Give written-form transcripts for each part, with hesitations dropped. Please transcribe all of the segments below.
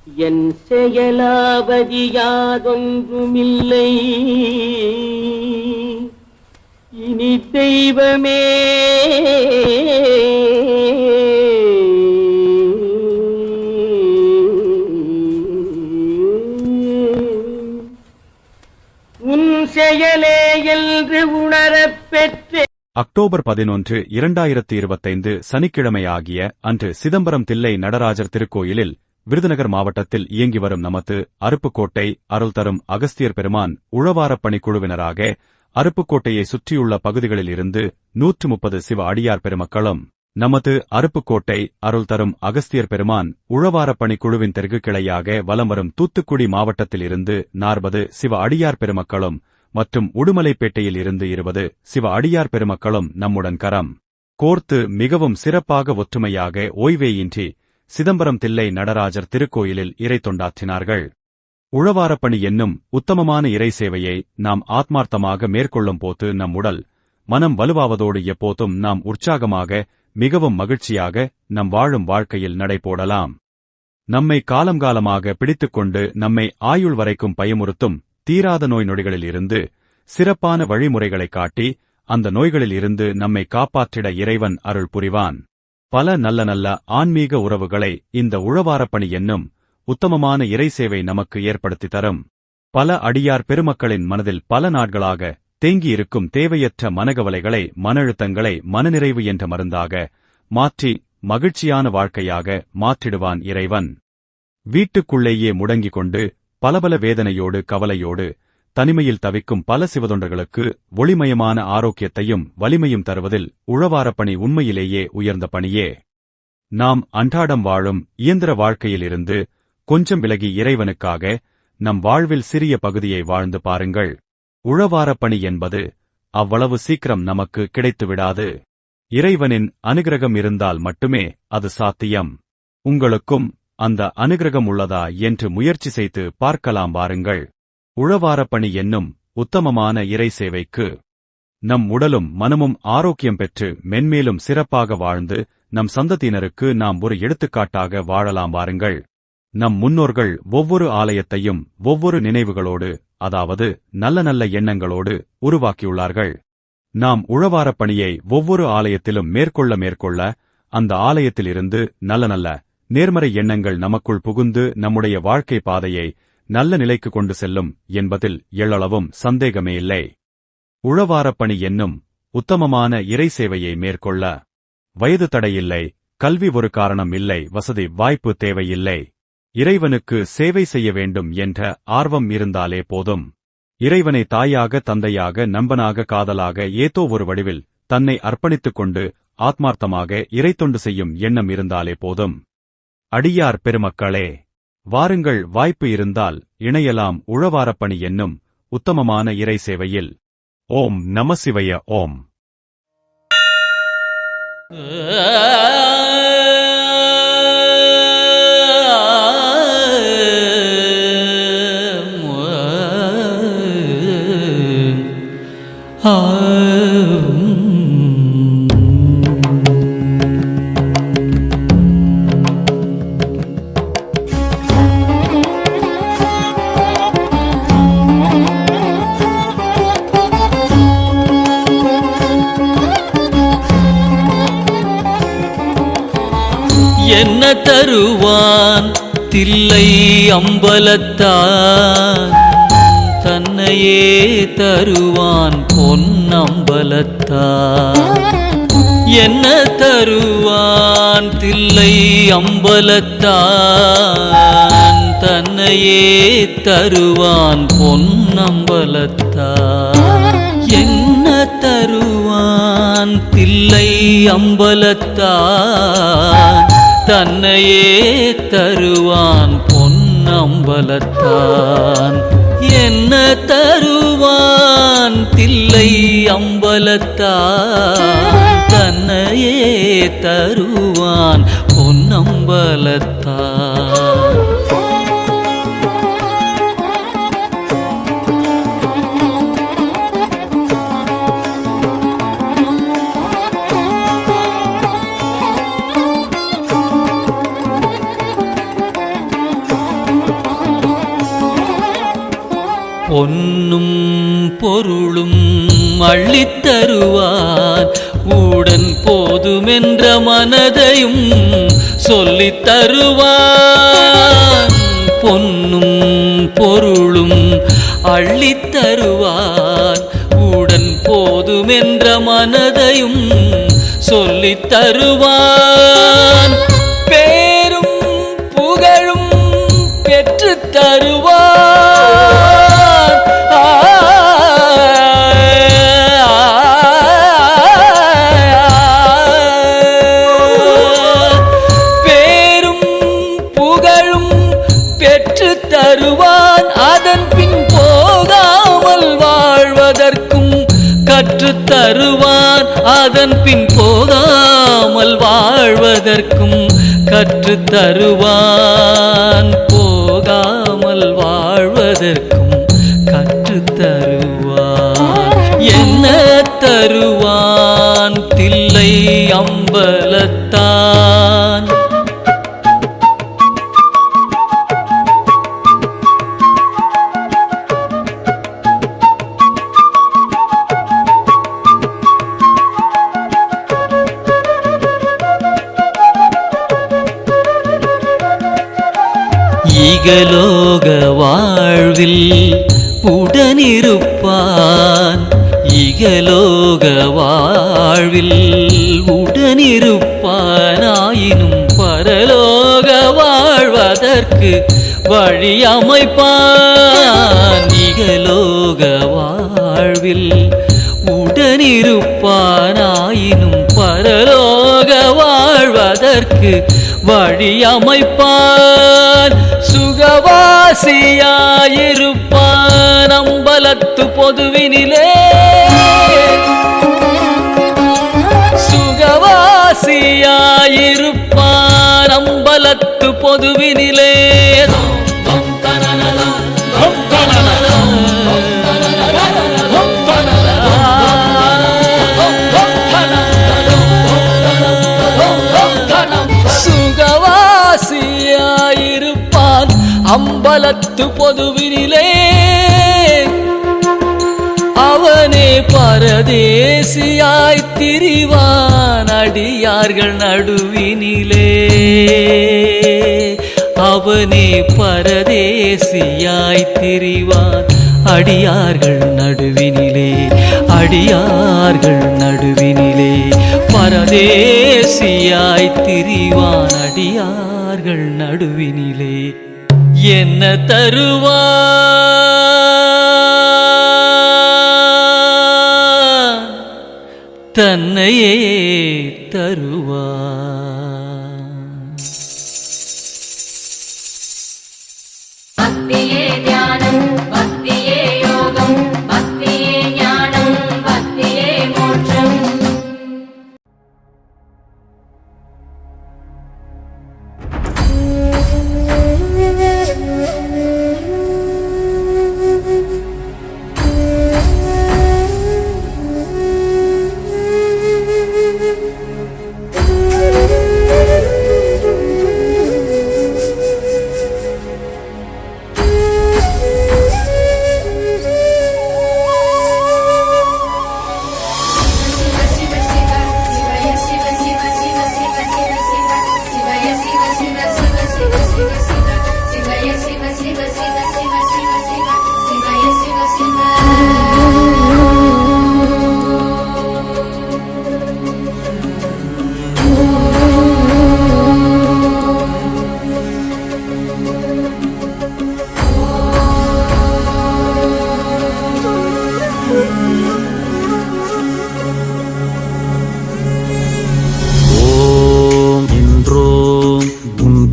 என் செயலாவதி யாதொன்றுமில்லை இனி தெய்வமே உன் செயலே என்று உணரப் பெற்றே. அக்டோபர் 11, 2025 சனிக்கிழமை ஆகிய அன்று சிதம்பரம் தில்லை நடராஜர் திருக்கோயிலில் விருதுநகர் மாவட்டத்தில் இயங்கி வரும் நமது அருப்புக்கோட்டை அருள் தரும் அகஸ்தியர் பெருமான் உழவாரப் பணிக்குழுவினராக அருப்புக்கோட்டையை சுற்றியுள்ள பகுதிகளில் இருந்து 130 சிவ அடியார் பெருமக்களும், நமது அருப்புக்கோட்டை அருள் தரும் அகஸ்தியர் பெருமான் உழவாரப் பணிக்குழுவின் தெற்கு கிளையாக வலம் வரும் தூத்துக்குடி மாவட்டத்தில் இருந்து 40 சிவ அடியார் பெருமக்களும் மற்றும் உடுமலைப்பேட்டையில் இருந்து 20 சிவ அடியார் பெருமக்களும் நம்முடன் கரம் கோர்த்து மிகவும் சிறப்பாக ஒற்றுமையாக ஓய்வேயின்றி சிதம்பரம் தில்லை நடராஜர் திருக்கோயிலில் இறை தொண்டாற்றினார்கள். உழவாரப்பணி என்னும் உத்தமமான இறை சேவையை நாம் ஆத்மார்த்தமாக மேற்கொள்ளும் போது நம் உடல் மனம் வலுவாவதோடு எப்போதும் நாம் உற்சாகமாக மிகவும் மகிழ்ச்சியாக நம் வாழும் வாழ்க்கையில் நடைபோடலாம். நம்மை காலங்காலமாக பிடித்துக்கொண்டு நம்மை ஆயுள் வரைக்கும் பயமுறுத்தும் தீராத நோய் நொடிகளில் இருந்து சிறப்பான வழிமுறைகளைக் காட்டி அந்த நோய்களில் இருந்து நம்மை காப்பாற்றிட இறைவன் அருள் புரிவான். பல நல்ல நல்ல ஆன்மீக உறவுகளை இந்த உழவாரப்பணி என்னும் உத்தமமான இறை சேவை நமக்கு ஏற்படுத்தி தரும். பல அடியார் பெருமக்களின் மனதில் பல நாட்களாக தேங்கியிருக்கும் தேவையற்ற மனகவலைகளை மனழுத்தங்களை மனநிறைவு என்ற மருந்தாக மாற்றி மகிழ்ச்சியான வாழ்க்கையாக மாற்றிடுவான் இறைவன். வீட்டுக்குள்ளேயே முடங்கிக் கொண்டு பலபல வேதனையோடு கவலையோடு தனிமையில் தவிக்கும் பல சிவதொண்டர்களுக்கு ஒளிமயமான ஆரோக்கியத்தையும் வலிமையும் தருவதில் உழவாரப்பணி உண்மையிலேயே உயர்ந்த பணியே. நாம் அன்றாடம் வாழும் இயந்திர வாழ்க்கையிலிருந்து கொஞ்சம் விலகி இறைவனுக்காக நம் வாழ்வில் சிறிய பகுதியை வாழ்ந்து பாருங்கள். உழவாரப்பணி என்பது அவ்வளவு சீக்கிரம் நமக்கு கிடைத்துவிடாது. இறைவனின் அனுகிரகம் இருந்தால் மட்டுமே அது சாத்தியம். உங்களுக்கும் அந்த அனுகிரகம் உள்ளதா என்று முயற்சி செய்து பார்க்கலாம் வாருங்கள். உழவாரப்பணி என்னும் உத்தமமான இறை சேவைக்கு நம் உடலும் மனமும் ஆரோக்கியம் பெற்று மென்மேலும் சிறப்பாக வாழ்ந்து நம் சந்ததியினருக்கு நாம் ஒரு எடுத்துக்காட்டாக வாழலாம் வாருங்கள். நம் முன்னோர்கள் ஒவ்வொரு ஆலயத்தையும் ஒவ்வொரு நினைவுகளோடு, அதாவது நல்ல நல்ல எண்ணங்களோடு உருவாக்கியுள்ளார்கள். நாம் உழவாரப்பணியை ஒவ்வொரு ஆலயத்திலும் மேற்கொள்ள அந்த ஆலயத்திலிருந்து நல்ல நல்ல நேர்மறை எண்ணங்கள் நமக்குள் புகுந்து நம்முடைய வாழ்க்கை பாதையை நல்ல நிலைக்கு கொண்டு செல்லும் என்பதில் எள்ளளவும் சந்தேகமே இல்லை. உழவாரப்பணி என்னும் உத்தமமான இறை சேவையை மேற்கொள்ள வயது தடையில்லை, கல்வி ஒரு காரணம் இல்லை, வசதி வாய்ப்பு தேவையில்லை. இறைவனுக்கு சேவை செய்ய வேண்டும் என்ற ஆர்வம் இருந்தாலே போதும். இறைவனை தாயாக தந்தையாக நண்பனாக காதலாக ஏதோ ஒரு வடிவில் தன்னை அர்ப்பணித்துக் கொண்டு ஆத்மார்த்தமாக இறைத்தொண்டு செய்யும் எண்ணம் இருந்தாலே போதும். அடியார் பெருமக்களே, வாருங்கள், வாய்ப்பு இருந்தால் இணையலாம் உழவாரப்பணி என்னும் உத்தமமான இறை சேவையில். ஓம் நம சிவய. ஓம். என்ன தருவான் தில்லை அம்பலத்தான், தன்னையே தருவான் பொன்னம்பலத்தான். என்ன தருவான் தில்லை அம்பலத்தான், தன்னையே தருவான் பொன்னம்பலத்தான். என்ன தருவான் தில்லை அம்பலத்தான், தன்னையே தருவான் பொன்னம்பலத்தான். என்ன தருவான் தில்லை அம்பலத்தான், தன்னையே தருவான் பொன்னம்பலத்தான். பொன்னும் பொருளும் அள்ளித் தருவான் உடன் போதுமென்ற மனதையும் சொல்லித் தருவான் பொன்னும் பொருளும் அள்ளித் தருவான் உடன் போதுமென்ற மனதையும் சொல்லித் தருவான் பேரும் புகழும் பெற்றுத் தருவான் பேரும் புகழும் பெற்றுத் தருவான் அதன் பின் போகாமல் வாழ்வதற்கும் கற்றுத் தருவான் அதன் பின் போகாமல் வாழ்வதற்கும் கற்றுத் தருவான் போகாமல் வாழ்வதற்கும் கற்றுத் தருவான் என்ன தருவான் தில்லை அம்பலத்தான் இகலோக வாழ்வில் உடனிருப்பான் இகலோக வாழ்வில் உடனிருப்பான் ஆயினும் பரலோக வாழ்வதற்கு வழி அமைப்பான் இகலோக வாழ்வில் உடனிருப்பான் ஆயினும் பரலோக வாழ்வதற்கு வழி அமைப்பான் சுகவாசியாயிருப்பான் அம்பலத்து பொதுவினிலே சுகவாசியாயிருப்பான் அம்பலத்து பொதுவினிலே சுகவாசியாயிருப்பான் அம்பலத்து பொதுவினிலே அவனே பரதேசியாய் திரிவான் அடியார்கள் நடுவினிலே அவனே பரதேசியாய் திரிவான் அடியார்கள் நடுவினிலே அடியார்கள் நடுவினிலே பரதேசியாய் திரிவான் அடியார்கள் நடுவினிலே என்ன தருவான் தன்னையே தருவான் பக்தியே தியானம் பக்தியே யோகம் பக்தியே ஞானம் பக்தியே மோட்சம்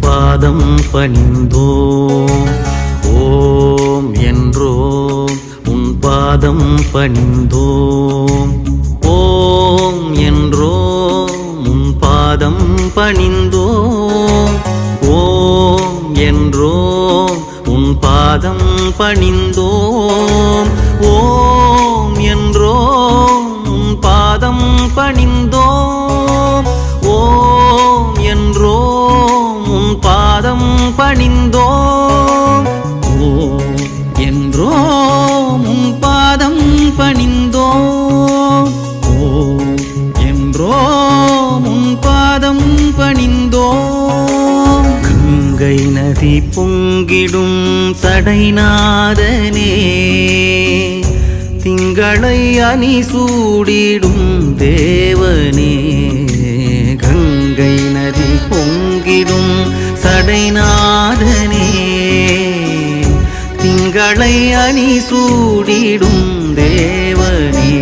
பாதம் பணிந்தோம் ஓம் என்றோம் உன் பாதம் பணிந்தோம் ஓம் என்றோம் உன் பாதம் பணிந்தோம் ஓம் என்றோம் உன் பாதம் பணிந்தோம் ஓம் என்றோம் உன் பாதம் பணிந்தோம் ஓம் என்றோம் உன் பாதம் பணிந்தோம் ஓம் என்றோம் நதி பொங்கிடும் சடைநாதனே திங்களை அணி சூடிடும் தேவனே கங்கை நதி பொங்கிடும் சடைநாதனே திங்களை அணி சூடிடும் தேவனே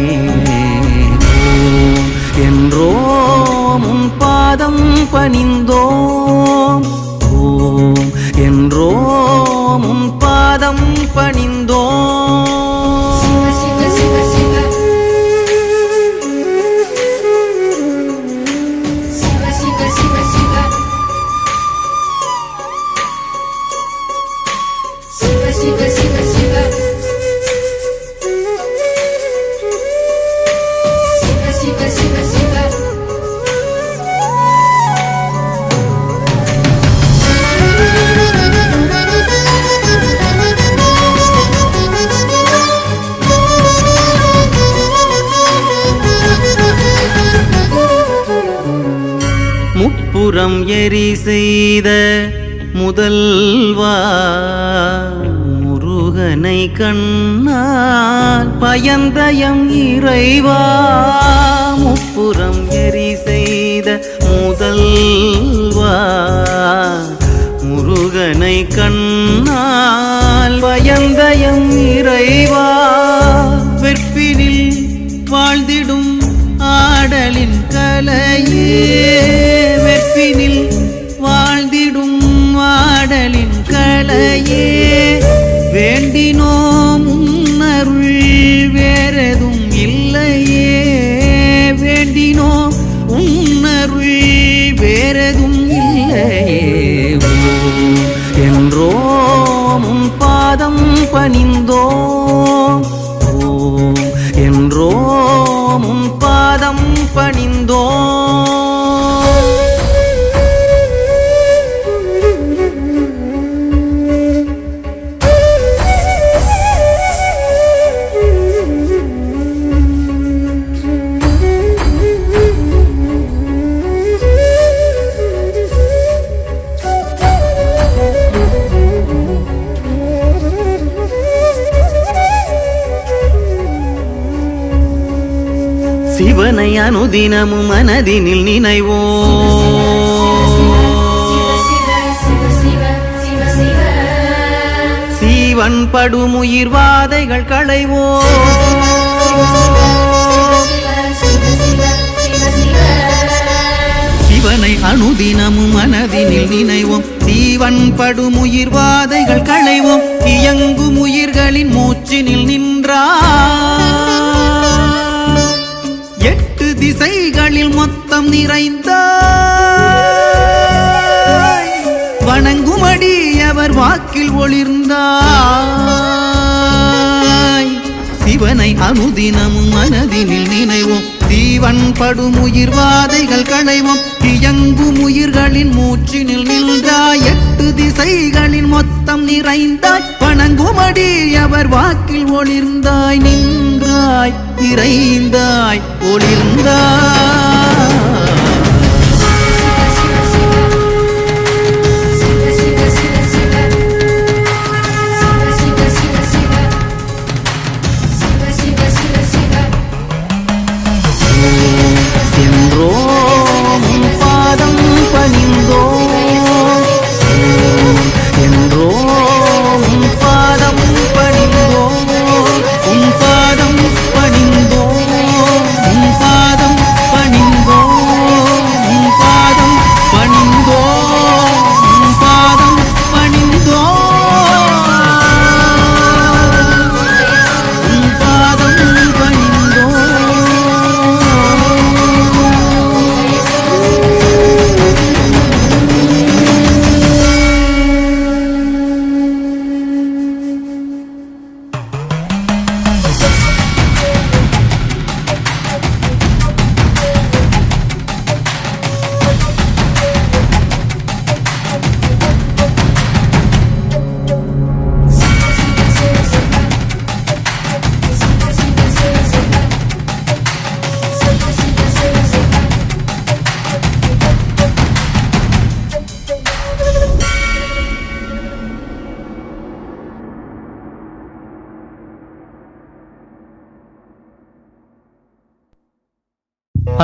ஓம் என்றோம் உன் பாதம் பணிந்தோம் ஓம் என்றோம் உன் பாதம் பணிந்தோம் சிவ சிவ சிவ சிவ சிவ சிவ சிவ சிவ சிவ சிவ சிவ சிவ சிவ சிவ சிவ முப்புறம் எரி செய்த முதல்வா முருகனை கண்ணால் பயந்தயம் இறைவா முப்புறம் எரி செய்த முதல்வா முருகனை கண்ணால் பயந்தயம் இறைவா வெற்பினில் வாழ்ந்திடும் ஆடலின் கலையே வெற்பினில் வாழ்ந்திடும் ஆடலின் கலையே வேண்டினோம் உன்னருள் வேறெதும் இல்லையே வேண்டினோம் உன்னருள் வேறெதும் இல்லையே ஓம் என்றோம் உன் பாதம் பணிந்தோம் ஓம் என்றோம் உன் பாதம் பணிந்தோம் சிவனை அனுதினமும் மனதினில் நினைவோம் சீவன் படுமுயிர் வாதைகள் களைவோம் சிவனை அனுதினமும் மனதினில் நினைவோம் சீவன் படுமுயிர் வாதைகள் களைவோம் இயங்கும் உயிர்களின் மூச்சினில் நின்றார் எட்டு திசைகளில் மொத்தம் நிறைந்த வணங்குமடி அவர் வாக்கில் ஒளிர்ந்தாய் சிவனை அனுதினமும் மனதினில் நினைவோம் சீவன் படுமுயிர் வாதைகள் களைவோம் இயங்கும் உயிர்களின் மூச்சினில் நின்றாய் எட்டு திசைகளின் மொத்தம் நிறைந்தாய் வணங்குமடி அவர் வாக்கில் ஒளிர்ந்தாய் நின்றாய் நிறைந்தாய் ஒளிர்ந்தாய் என்றோம் உன் பாதம் பணிந்தோம் என்றோம் உன் பாதம் பணிந்தோம் உன் பாதம் பணிந்தோம் உன் பாதம் பணிந்தோம்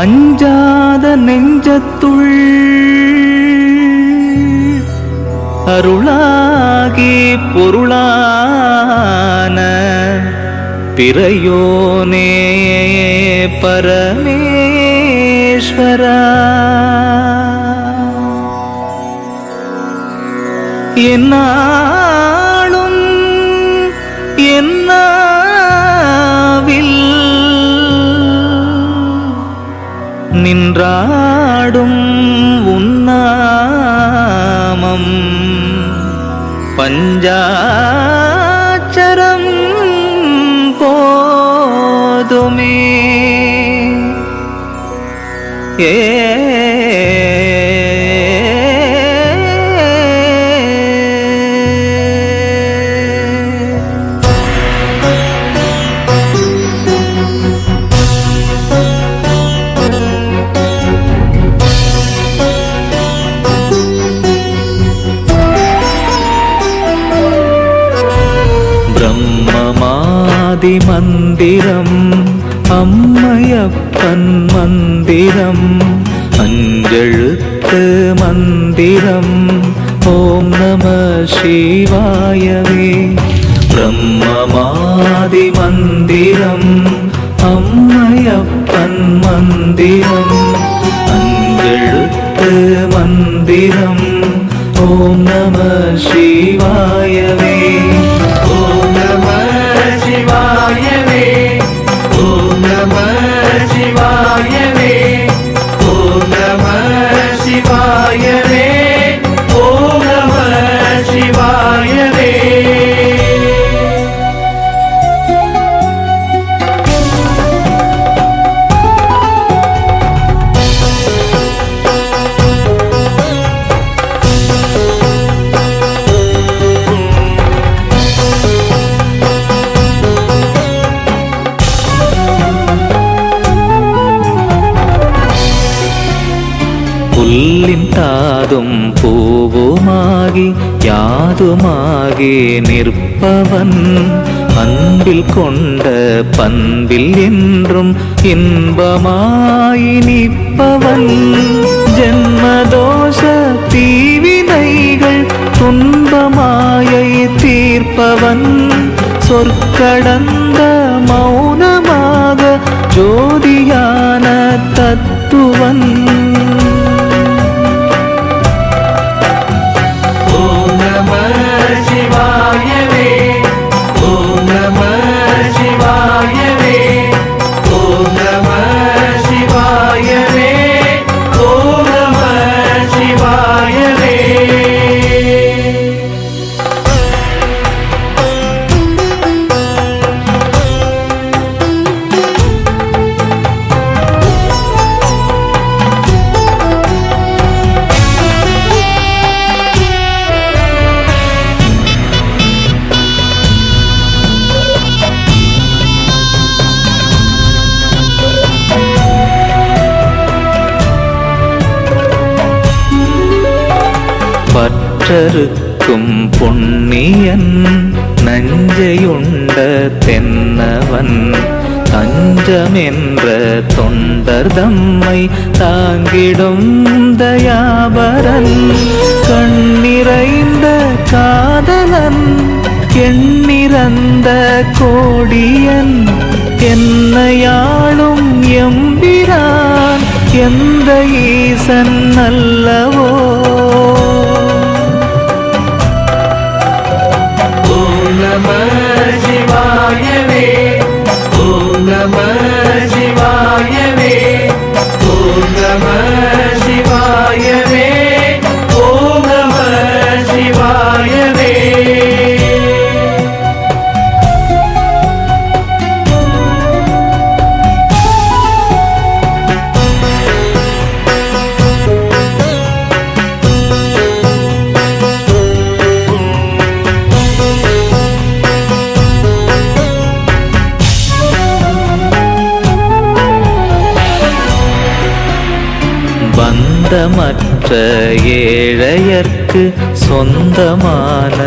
அஞ்சாத நெஞ்சத்துள் அருளாகி பொருளான பிறையோனே பரமேஸ்வரா என்னாலும் என்னாவில் நின்றாடும் உன்னாமம் பஞ்சாட்சரம் போதுமே ஏ பிரம்மமாதி மந்திரம் அம்மையப்பன் மந்திரம் அஞ்செழுத்து மந்திரம் ஓம் நம சிவாயவே பிரம்மமாதி மந்திரம் அம்மையப்பன் மந்திரம் அஞ்செழுத்து மந்திரம் ஓம் நம சிவாயவே ஓம் நம சிவாயவே ஓம் நம சிவாயவே ஓம் நம சிவாயவே ஓம் நம சிவாயவே புல்லின் தாதும் பூவுமாகி யாதுமாகி நிற்பவன் அன்பில் கொண்ட பண்பில் என்றும் இன்பமாய் நிற்பவன் ஜென்மதோஷ தீவினைகள் துன்பமாயை தீர்ப்பவன் சொற்கடந்த மௌனமாக ஜோதியான தத்துவன் பற்றறுக்கும் பொன்னியன் நஞ்சையுண்ட தென்னவன் தஞ்சமென்ற தொண்டர் தம்மை தாங்கிடும் தயாபரன் கண்ணிறைந்த காதலன் எண்ணிறந்த கோடியன் என்னையாளும் எம்பிரான் எந்த ஈசன் அல்லவோ ஓம் நம சிவாயவே ஓம் நம சிவாயவே ஓம் நம சிவாயவே ஓம் நம சிவாயவே பந்தமற்ற ஏழையர்க்கு சொந்தமான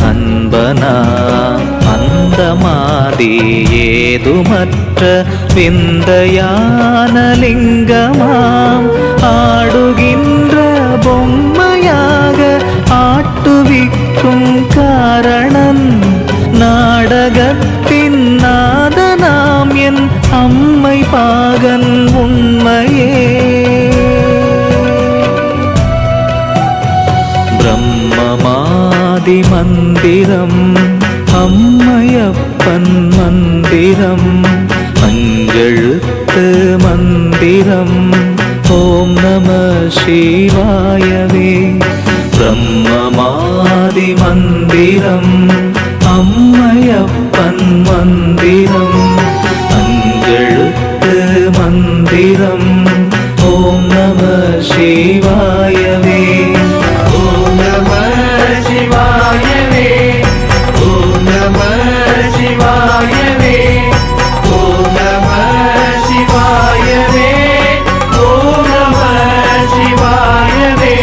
அன்பனா அந்த அந்தமாதி ஏதுமற்ற விந்தையான லிங்கமாம் ஆடுகின்ற பொம்மையாக ஆட்டுவிக்கும் காரணன் நாடகத்தின் நாதனாம் என் அம்மை பாகன் உண்மையே. பிரம்மமாதி மந்திரம் அம்மையப்பன் மந்திரம் அஞ்செழுத்து மந்திரம் ஓம் நம சிவாயவே. பிரம்மமாதி மந்திரம் அம்மையப்பன் மந்திரம் அஞ்செழுத்து மந்திரம் ஓம் நம சிவாயவே. ஓம் நம சிவாயவே. ஓம் நம சிவாயவே. ஓம் நம சிவாயவே. ஓம் நம சிவாயவே.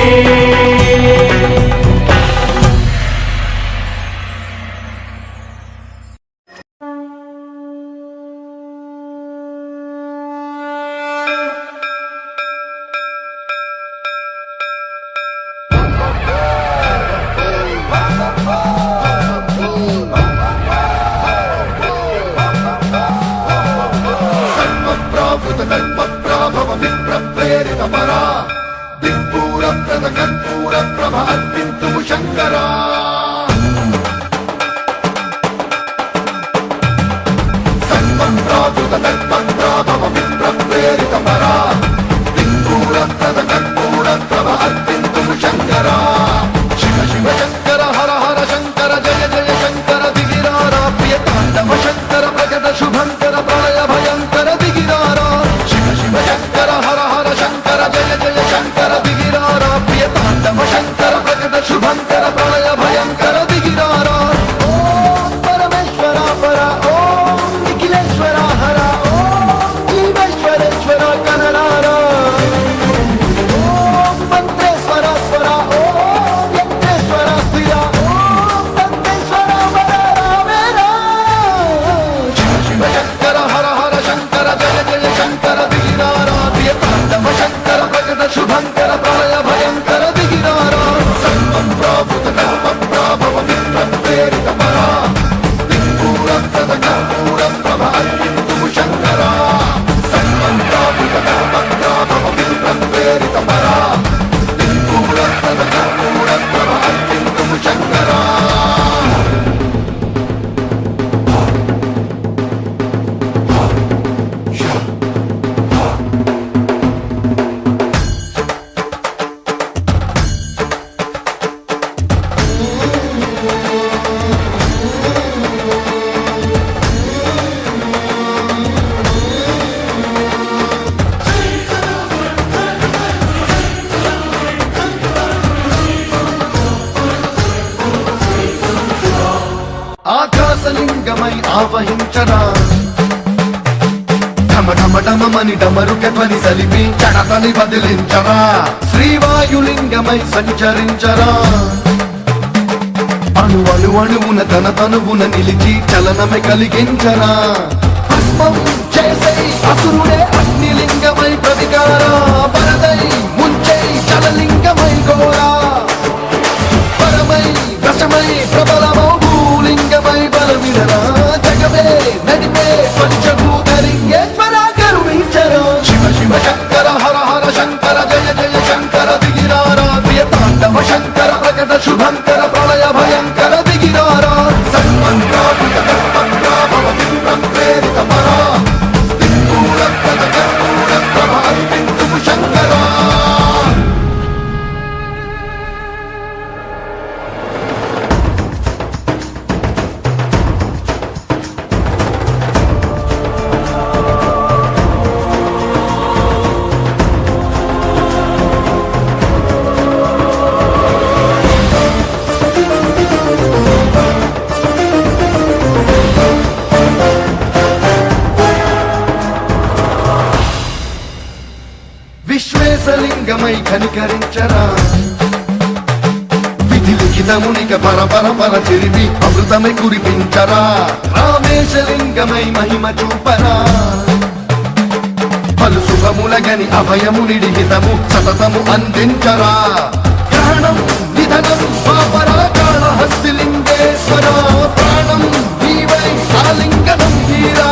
ఆకాశలింగమై ఆవహించరా ఢమఢమఢమని డమరుక ధ్వని సలిపి జడతని బదిలించరా శ్రీవాయులింగమై సంచరించరా అణువణు అణువున తన తనువున నిలిచి చలనమే కలిగించరా భస్మం చేసే అసురుడే అగ్నిలింగమై ప్రతికారా పరదై ముంచై జలలింగమై ఘోరా పరమై దశమై ప్రబలమౌ భూలింగమై బలమిడరా జగమే నడిపే పంచభూతలింగేశ్వరా కరుణించరా శివ శివ శంకర హర హర శంకర జయ జయ శంకర దిగిరారా ప్రియ తాండవ శంకర ప్రకట శుభంకర ప్రళయ భయంకర దిగిరారా సన్మంత్రాభిత కర్మంత్రా భవ విప్రం ప్రేరిత పరా దిక్కూర ప్రద కర్పూర ప్రభ అర్పింతుము శంకరా. విశ్వేశలింగమై కనికరించరా విధి హితమునిక పర చెరిపి అమృతమై కురిపించరా రామేశలింగమై మహిమ చూపరా పలు శుభములగని అభయమునిడి హితము సతతము అందించరా గ్రహణం నిధనం పాపరా కాళహస్తిలింగేశ్వర ప్రాణం నీవై ఆలింగనం తీరా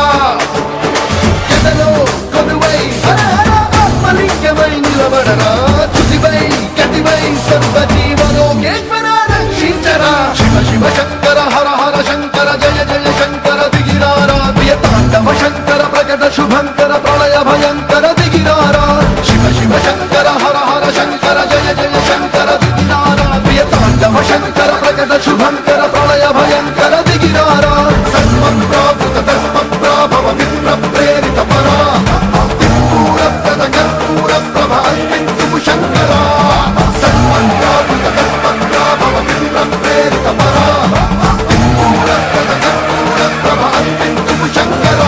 ఎదలో కొలువై హర హర ఆత్మలింగమై నిలబడరా తుదివై గతివై సర్వజీవలోకేశ్వర రక్షించరా శివ శివ శంకర హర హర శంకర జయ జయ శంకర దిగిరారా ప్రియతాండవ శంకర ప్రకట శుభంకర ప్రళయ భయంకర దిగిరారా శివ శివ శంకర హర హర శంకర జయ జయ శంకర దిగిరారా ప్రియతాండవ శంకర ప్రకట శుభంకర ప్రళయ భయంకర దిగిరారా సర్వం ప్రాకృత ధర్మం ప్రాభవ విప్ర ప్రేరిత పరా దిక్పూర ప్రద కర్పూర ప్రభ అర్పించు శంకర సర్వం ప్రాకృత ధర్మం ప్రాభవ విప్ర ప్రేరిత పరా దిక్పూర ప్రద కర్పూర ప్రభ అర్పించు శంకర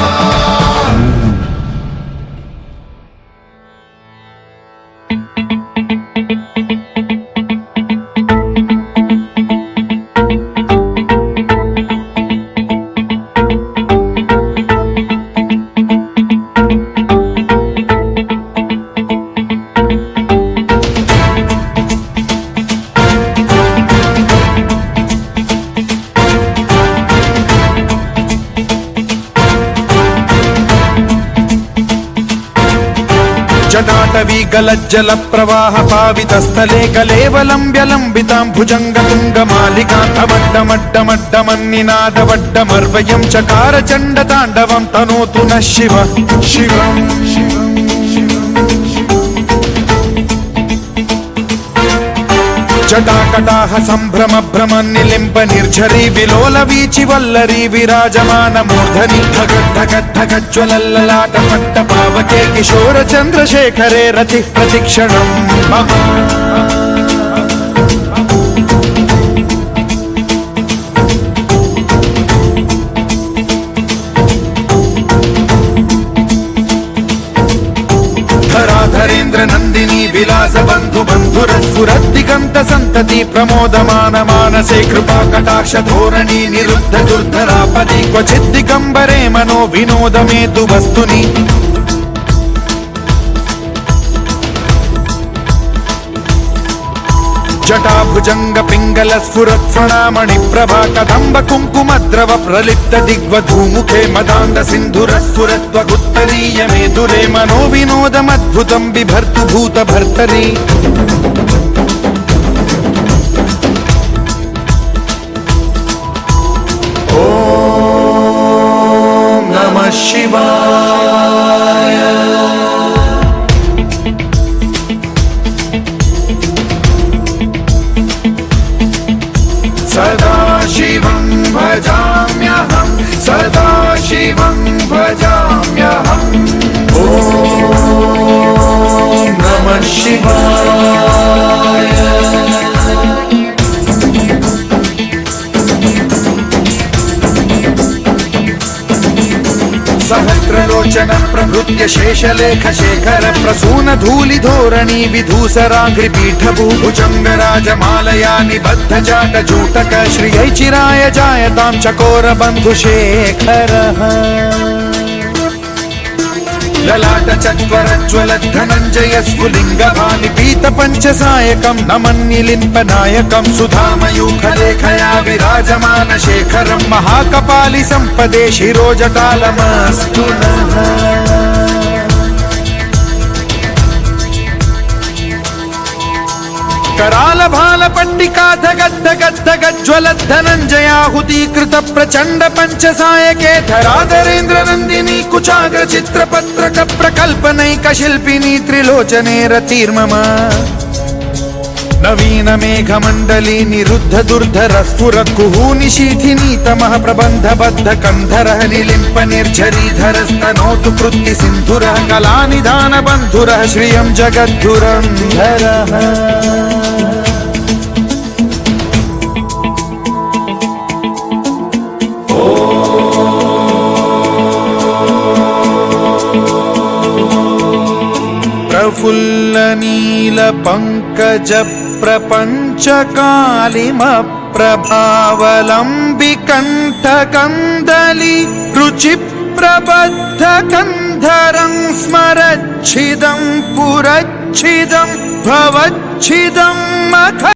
జటాటవీ గలజ్జల ప్రవాహ పావితస్థలే కలేవలంబ్యలంబితాం భుజంగతుంగమాలికాంతమడ్డమడ్డమడ్డమన్నినాదవడ్డమర్వయం చకార చండ తాండవం తనోతు నః శివ శివం జటాకటాహ సంభ్రమ భ్రమ నిలింప నిర్ఝరీ విలోల వీచి వల్లరీ విరాజమాన మూర్ధని ధగద్ధగద్ధగజ్వలల్లలాట పట్ట పావకే కిశోర చంద్రశేఖరే రతి ప్రతిక్షణం మమ ధరాధరేంద్ర నందిని విలాస బంధు బంధురస్ఫురద్దిగంత సంతతి ప్రమోదమాన మానసే కృపా కటాక్ష ధోరణి నిరుద్ధ దుర్ధరాపది క్వచిద్దిగంబరే మనో వినోదమేతు వస్తుని జటాభుజంగ పింగళ స్ఫురత్ఫణామణి ప్రభా కదంబ కుంకుమద్రవ ప్రలిప్త దిగ్వధూముఖే మదాంద సింధుర స్ఫురత్వగుత్తరీయమే దురే మనో వినోదమద్భుతం బిభర్తు భూత భర్తరి ఓం నమః శివాయ సదా శివం భజామ్యహం సదా శివం భజామ్యహం ఓం నమః శివాయ సహస్రలోచన ప్రభృత్య శేషలేఖ శేఖర ప్రసూన ధూళి ధోరణి విధూసరాంఘ్రి పీఠభూ భుజంగరాజమాలయా నిబద్ధ జాట జూటక శ్రియై చిరాయ జాయతాం చకోర బంధు శేఖర లలాట చత్వరజ్వల ధనంజయ స్ఫులింగ భాని పీత పంచసాయకం నమన్నిలింప నాయకం సుధామయూఖలేఖయా విరాజమాన శేఖరం మహాకపాలి సంపదే శిరోజటాలమస్తు నః कराल भाल पट्टिका धगद्धगद्धगज्वल धनंजयाहुतीकृत प्रचंड पंचसायके धराधरेन्द्र नंदिनी कुचाग्र चित्रपत्रक प्रकल्पनैक शिल्पिनी त्रिलोचने रतिर्मम नवीन मेघमंडली निरुद्ध दुर्धर स्फुर कुहूनिशीथिनी तमः प्रबंध बद्ध कंधरः निलिंप निर्झरीधर स्तनोतु कृत्ति सिंधुरः कलानिधान बंधुरः श्रियं जगद्धुरंधरः प्रफुल्ल नील पंकज प्रपञ्चकालिमप्रभावलम्बिकण्ठकन्दलि रुचिप्रबद्धकन्धरं स्मरच्छिदं पुरच्छिदं भवच्छिदं मख